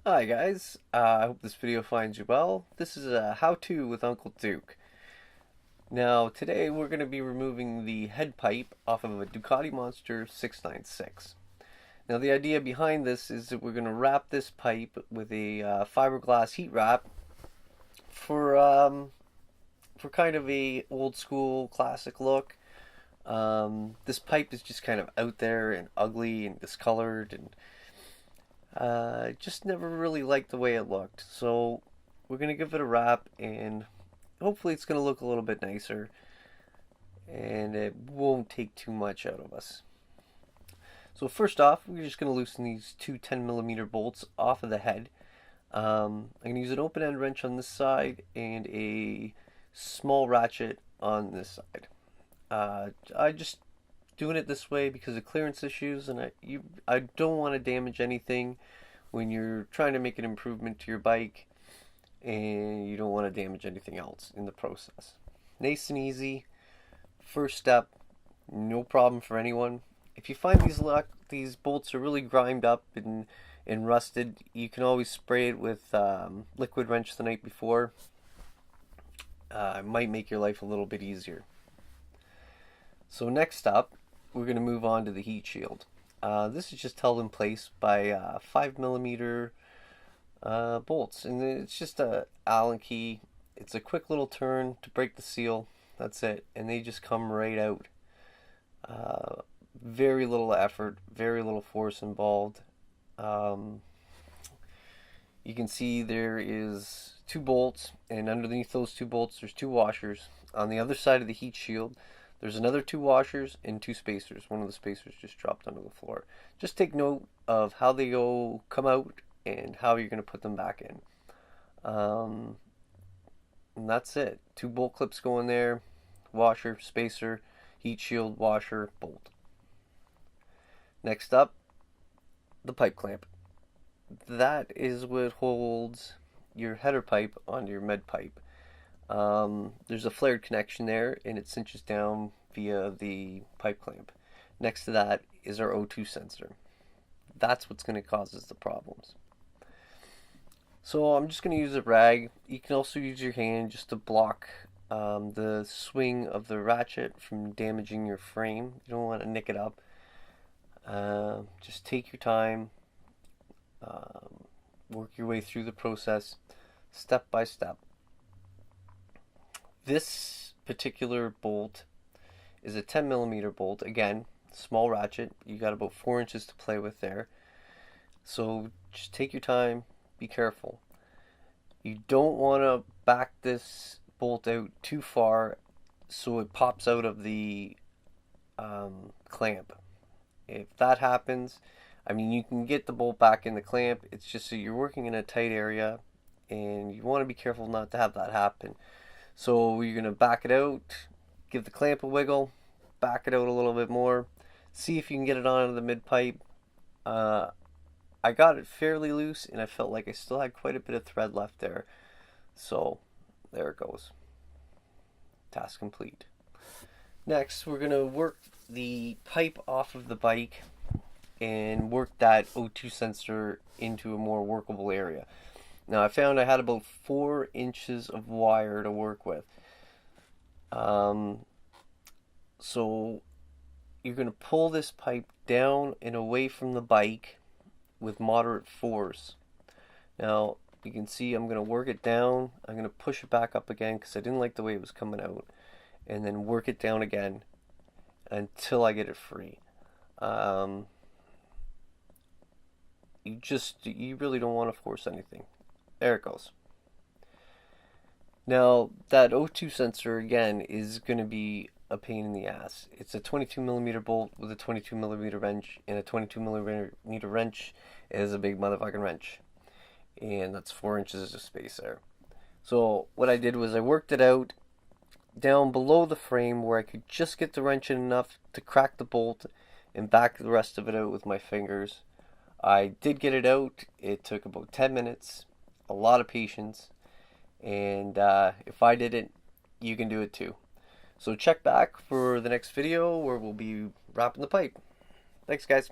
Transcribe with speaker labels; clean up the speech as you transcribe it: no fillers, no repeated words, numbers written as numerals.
Speaker 1: Hi guys, I hope this video finds you well. This is a how-to with Uncle Duke. Now today we're going to be removing the head pipe off of a Ducati Monster 696. Now the idea behind this is that we're going to wrap this pipe with a fiberglass heat wrap for kind of a old school classic look. This pipe is just kind of out there and ugly and discolored, and just never really liked the way it looked. So we're going to give it a wrap, and hopefully it's going to look a little bit nicer and it won't take too much out of us. So first off, we're just going to loosen these two 10mm bolts off of the head. I'm going to use an open end wrench on this side and a small ratchet on this side. I just doing it this way because of clearance issues, and I don't want to damage anything when you're trying to make an improvement to your bike, and you don't want to damage anything else in the process. Nice and easy. First step, no problem for anyone. If you find these bolts are really grimed up and rusted, you can always spray it with liquid wrench the night before. It might make your life a little bit easier. So next up, we're going to move on to the heat shield. This is just held in place by 5mm bolts, and it's just a Allen key. It's a quick little turn to break the seal. That's it, and they just come right out. Very little effort, very little force involved. You can see there is two bolts, and underneath those two bolts there's two washers. On the other side of the heat shield there's another two washers and two spacers. One of the spacers just dropped onto the floor. Just take note of how they come out and how you're going to put them back in. And that's it. Two bolt clips go in there. Washer, spacer, heat shield, washer, bolt. Next up, the pipe clamp. That is what holds your header pipe onto your med pipe. There's a flared connection there, and it cinches down via the pipe clamp. Next to that is our O2 sensor. That's what's going to cause us the problems. So I'm just going to use a rag. You can also use your hand just to block the swing of the ratchet from damaging your frame. You don't want to nick it up. Just take your time. Work your way through the process step by step. This particular bolt is a 10mm bolt. Again, small ratchet. You got about 4 inches to play with there. So just take your time. Be careful. You don't want to back this bolt out too far so it pops out of the clamp. If that happens, I mean, you can get the bolt back in the clamp. It's just that you're working in a tight area, and you want to be careful not to have that happen. So you're going to back it out, give the clamp a wiggle, back it out a little bit more, see if you can get it onto the mid pipe. I got it fairly loose, and I felt like I still had quite a bit of thread left there. So there it goes. Task complete. Next, we're going to work the pipe off of the bike and work that O2 sensor into a more workable area. Now I found I had about 4 inches of wire to work with. So you're going to pull this pipe down and away from the bike with moderate force. Now you can see I'm going to work it down. I'm going to push it back up again because I didn't like the way it was coming out, and then work it down again until I get it free. You really don't want to force anything. There it goes. Now that O2 sensor again is going to be a pain in the ass. It's a 22mm bolt with a 22mm wrench, and a 22mm wrench is a big motherfucking wrench, and that's 4 inches of space there. So what I did was I worked it out down below the frame where I could just get the wrench in enough to crack the bolt and back the rest of it out with my fingers. I did get it out. It took about 10 minutes. A lot of patience, and if I did it, you can do it too. So check back for the next video where we'll be wrapping the pipe. Thanks guys.